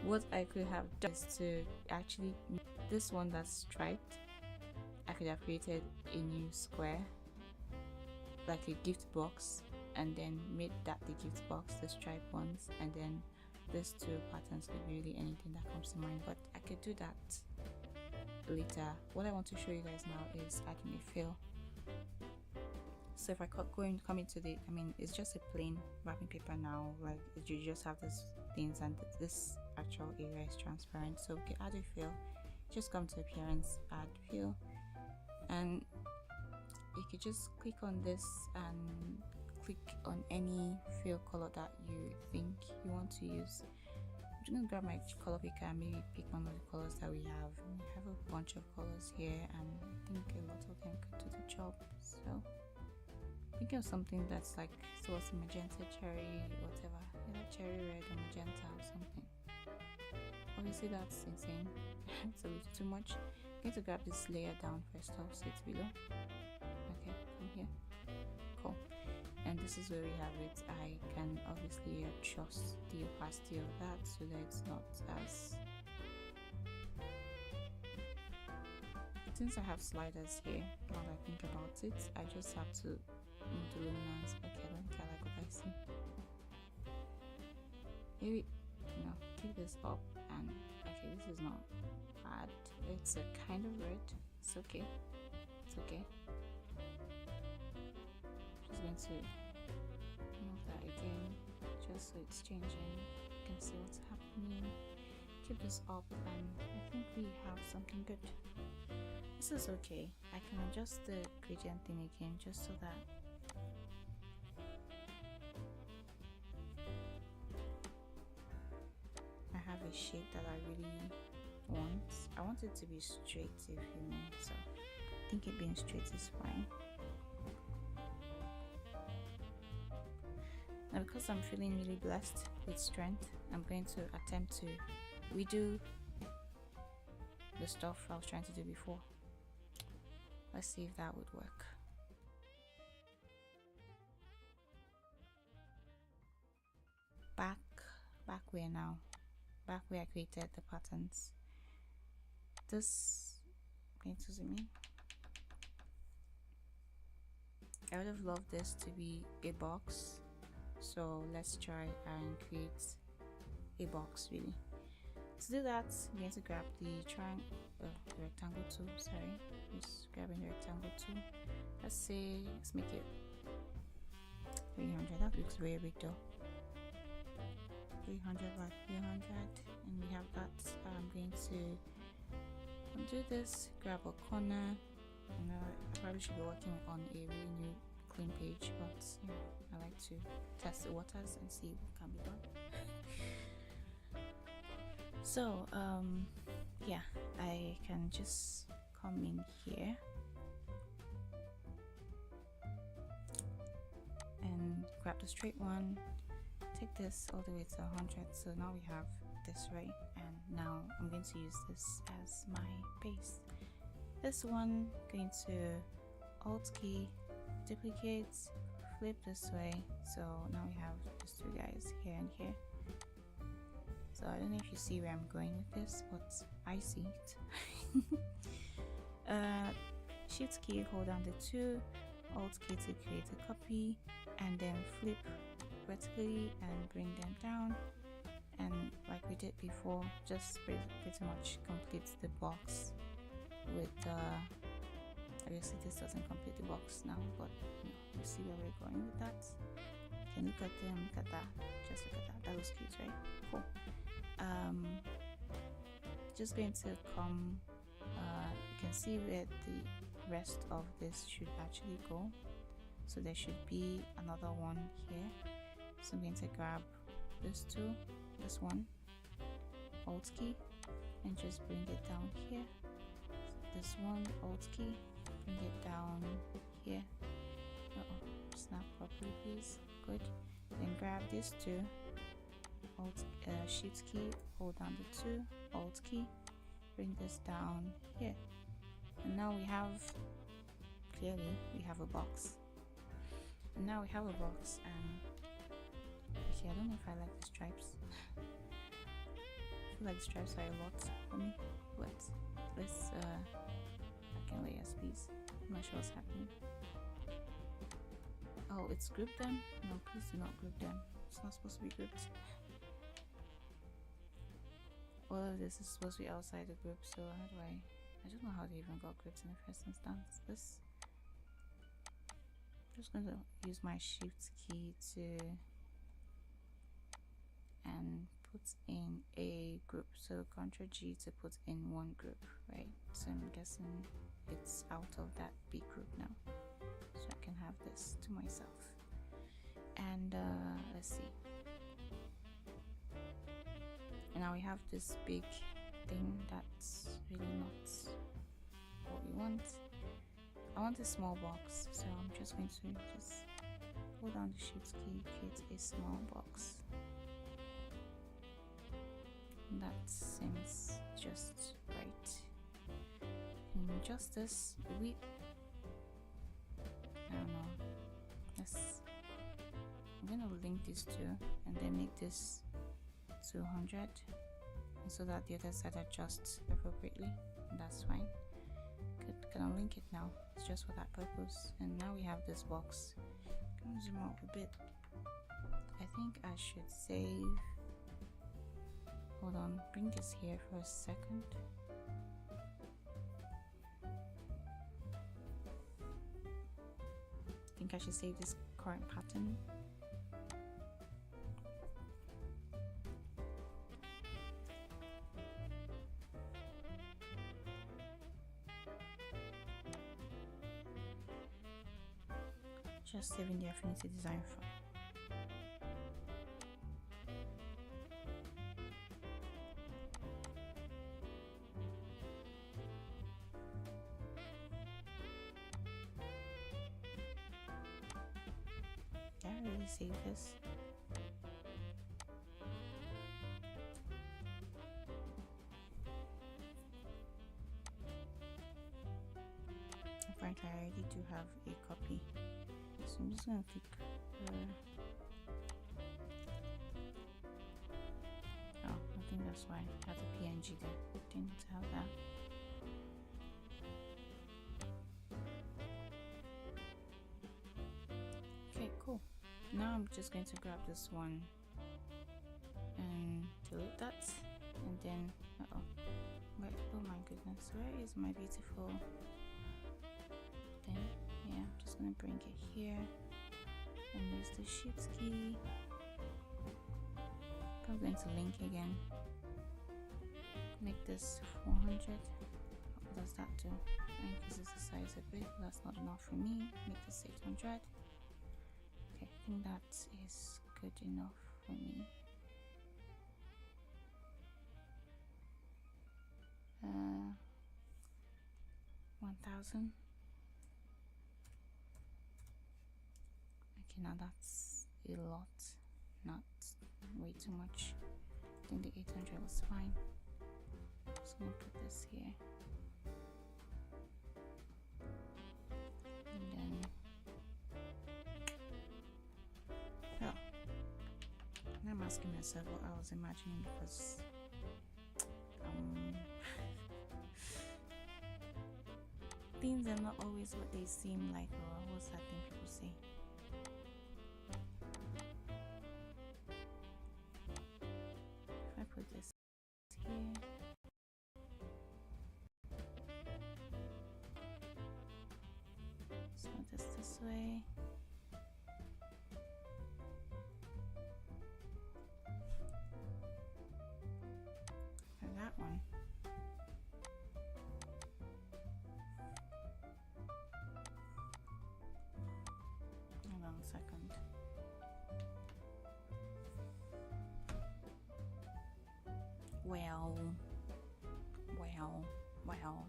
what I could have done is to actually, this one that's striped, I could have created a new square, like a gift box, and then made that the gift box, the striped ones, and then these two patterns could be really anything that comes to mind, but I could do that later. What I want to show you guys now is adding a fill. So if I come into the, it's just a plain wrapping paper now, like you just have these things, and this actual area is transparent. So we can add a fill. Just come to appearance, add fill, and you could just click on this and click on any fill color that you think you want to use. I'm just gonna grab my color picker and maybe pick one of the colors that we have. We have a bunch of colors here, and I think a lot of them could do the job. So think of something that's like towards magenta, cherry, whatever, either cherry red or magenta or something. Obviously that's insane. It's a little too much. I'm going to grab this layer down first off, so it's below. Okay, from here. Cool. And this is where we have it. I can obviously adjust the opacity of that so that it's not as, since I have sliders here, now that I think about it, I just have to move the luminance. Okay, I don't care like what I see. Maybe, keep this up, and okay, this is not bad. It's a kind of red. It's okay. It's okay. Just going to move that again, just so it's changing. You can see what's happening. Keep this up, and I think we have something good. This is okay. I can adjust the gradient thing again, just so that I have a shape that I really want. I want it to be straight, if you know, so I think it being straight is fine. Now, because I'm feeling really blessed with strength, I'm going to attempt to redo the stuff I was trying to do before. Let's see if that would work. Back where now? Back where I created the patterns. This, I'm going to zoom in. I would have loved this to be a box, so let's try and create a box really. To do that, I'm going to grab the rectangle tool, sorry, just grabbing the rectangle tool. Let's make it 300, that looks very big though. 300 by 300, and we have that. I'm going to undo this, grab a corner. I probably should be working on a really new clean page, but I like to test the waters and see what can be done. So yeah, I and just come in here and grab the straight one, take this all the way to 100. So now we have this, right? And now I'm going to use this as my base. This one, going to Alt key, duplicate, flip this way. So now we have these two guys here and here. So I don't know if you see where I'm going with this, but I see it. Shift key, hold down the 2, Alt key to create a copy, and then flip vertically and bring them down. And like we did before, just pretty much complete the box with obviously this doesn't complete the box now, but you see where we're going with that. You can look at them, look at that, just look at that. That looks cute, right? Cool. Just going to come, you can see where the rest of this should actually go. So there should be another one here. So I'm going to grab this two, this one, Alt key, and just bring it down here. This one, Alt key, bring it down here. Snap properly, please. Good. Then grab these two, Shift key, hold down the 2, Alt key, bring this down here. And now we have, clearly, we have a box. And now we have a box, and okay, I don't know if I like the stripes. I feel like the stripes are a lot for me, but let's I can lay as please. I'm not sure what's happening. Oh, it's grouped them? No, please do not group them. It's not supposed to be grouped. All of this is supposed to be outside the group, so how do I don't know how they even got gripped in the first instance. I'm just going to use my Shift key and put in a group. So Ctrl G to put in one group, right? So I'm guessing it's out of that big group now, so I can have this to myself. And let's see. And now we have this big thing that's really not what we want. I want a small box, so I'm just going to hold down the Shift key, create a small box. That seems just right. And just this, I don't know. I'm gonna link these two and then make this 200, so that the other side adjusts appropriately. And that's fine. Good. Can I link it now? It's just for that purpose. And now we have this box. Can I zoom out a bit? I think I should save. Hold on, bring this here for a second. I think I should save this current pattern. Just saving the Affinity design file. Did I really save this? Apparently I already do have a copy. So I'm just gonna click oh, I think that's why I have a PNG there. Didn't need to have that. Okay, cool. Now I'm just going to grab this one and delete that, and then oh my goodness, where is my beautiful thing? Yeah, I'm just gonna bring it here and use the Shift key. I'm going to link again. Make this 400. What does that do? Increases the size a bit. That's not enough for me. Make this 800. Okay, I think that is good enough for me. 5,000. Okay, now that's a lot, not way too much. I think the 800 was fine. Just gonna put this here. And then, oh, I'm asking myself what I was imagining because things are not always what they seem like, or what's that thing people say? If I put this here, so this way. And that one. Hold on a second. Well,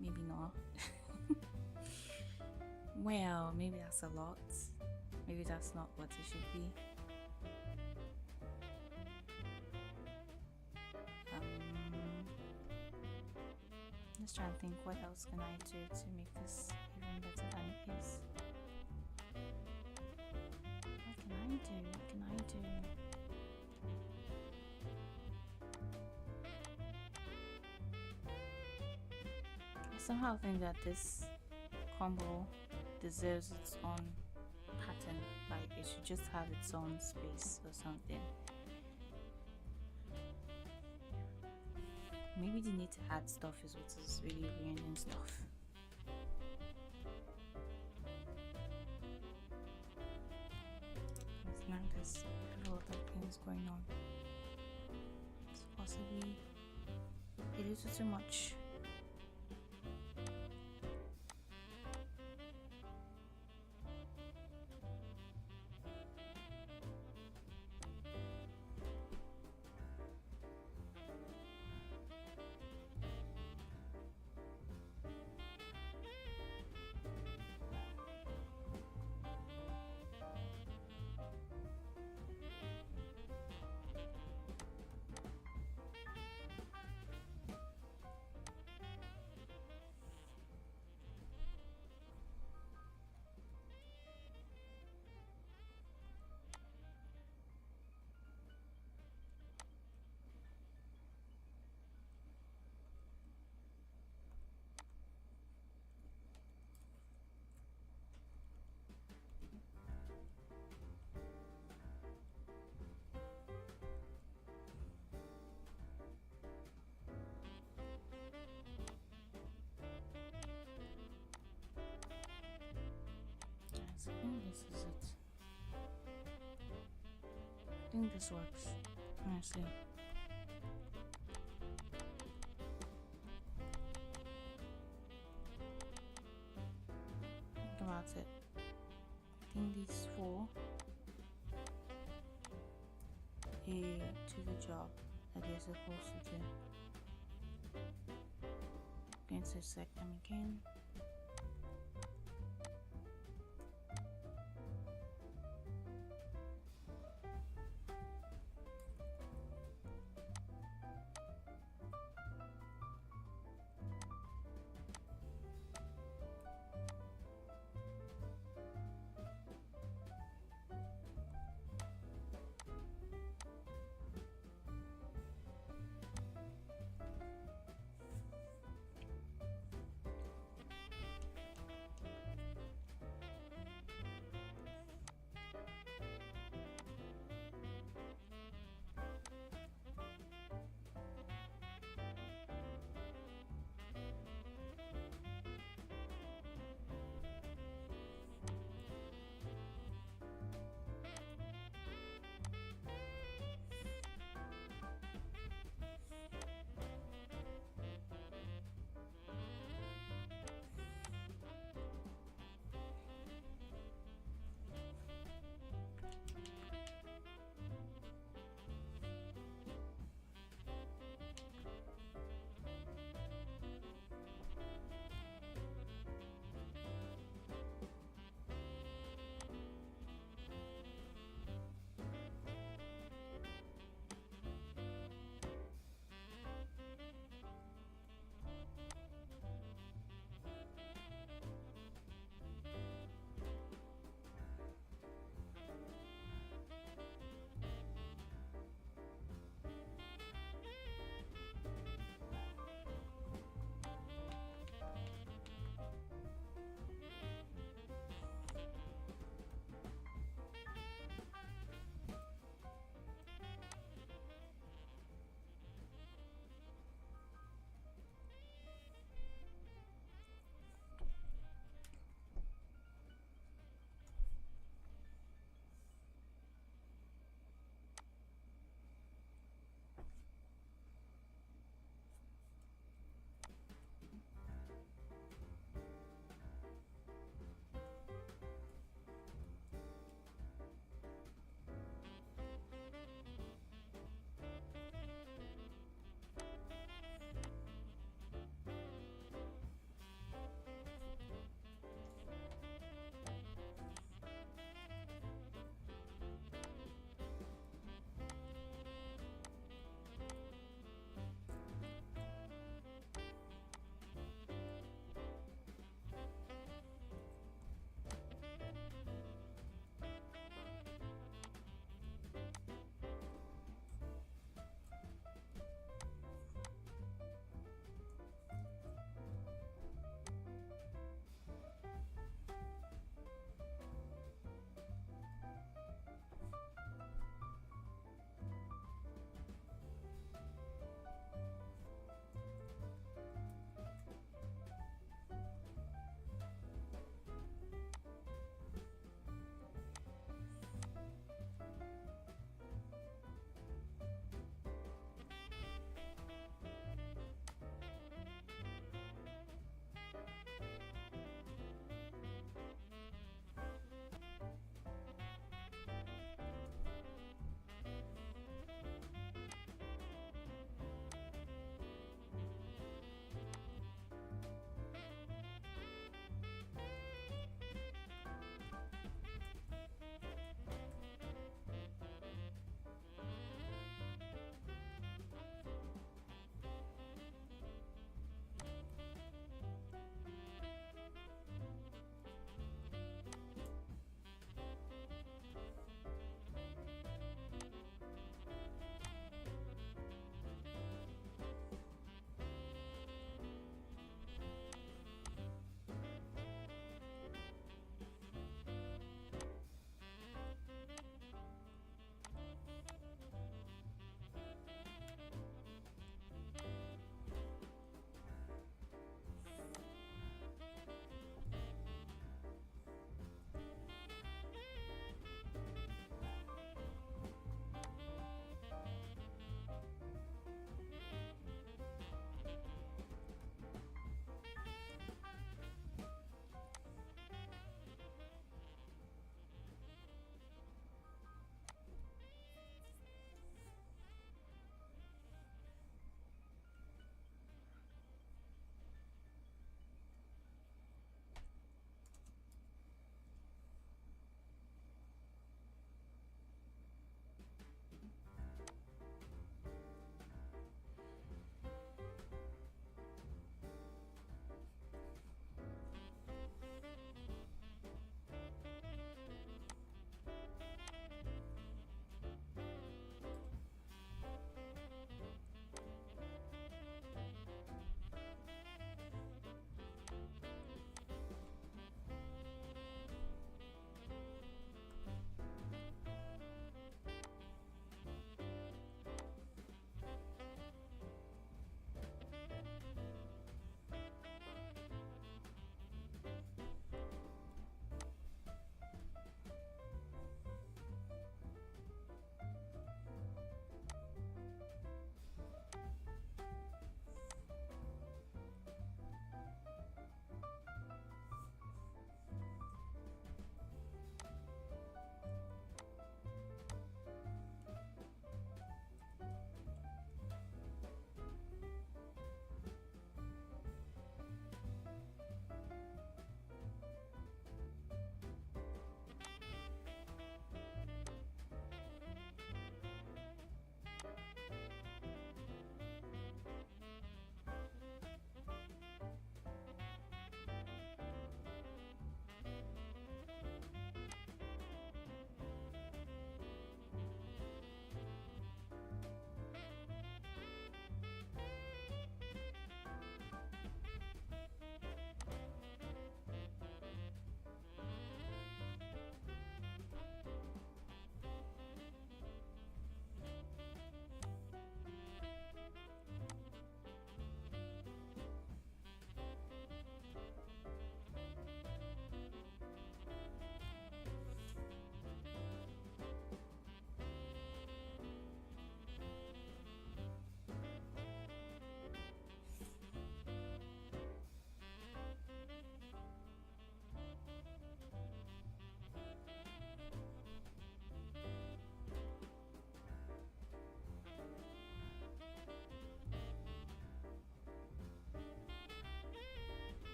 maybe not. Well, maybe that's a lot. Maybe that's not what it should be. Let's try and think what else can I do to make this even better than it is. What can I do? What can I do? I somehow think that this combo deserves its own pattern, like it should just have its own space or something. Maybe the need to add stuff is what is really ruining stuff. Because now there's a lot of things going on. It's possibly a little too much. I think this is it. I think this works, honestly. Think about it. I think these four to the job that they're supposed to do. Going to select them again.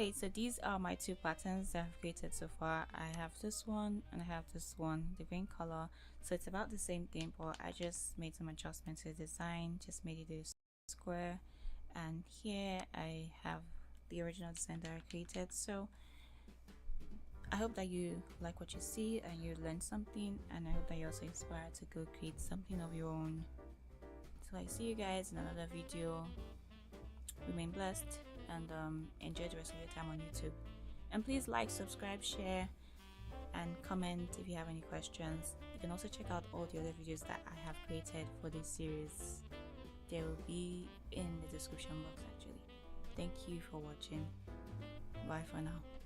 Okay, so these are my two patterns that I've created so far. I have this one and I have this one, the green color. So it's about the same thing, but I just made some adjustments to the design, just made it a square. And here I have the original design that I created. So I hope that you like what you see and you learn something, and I hope that you're also inspired to go create something of your own. So I see you guys in another video. Remain blessed and enjoy the rest of your time on YouTube. And please like, subscribe, share, and comment if you have any questions. You can also check out all the other videos that I have created for this series. They will be in the description box actually. Thank you for watching. Bye for now.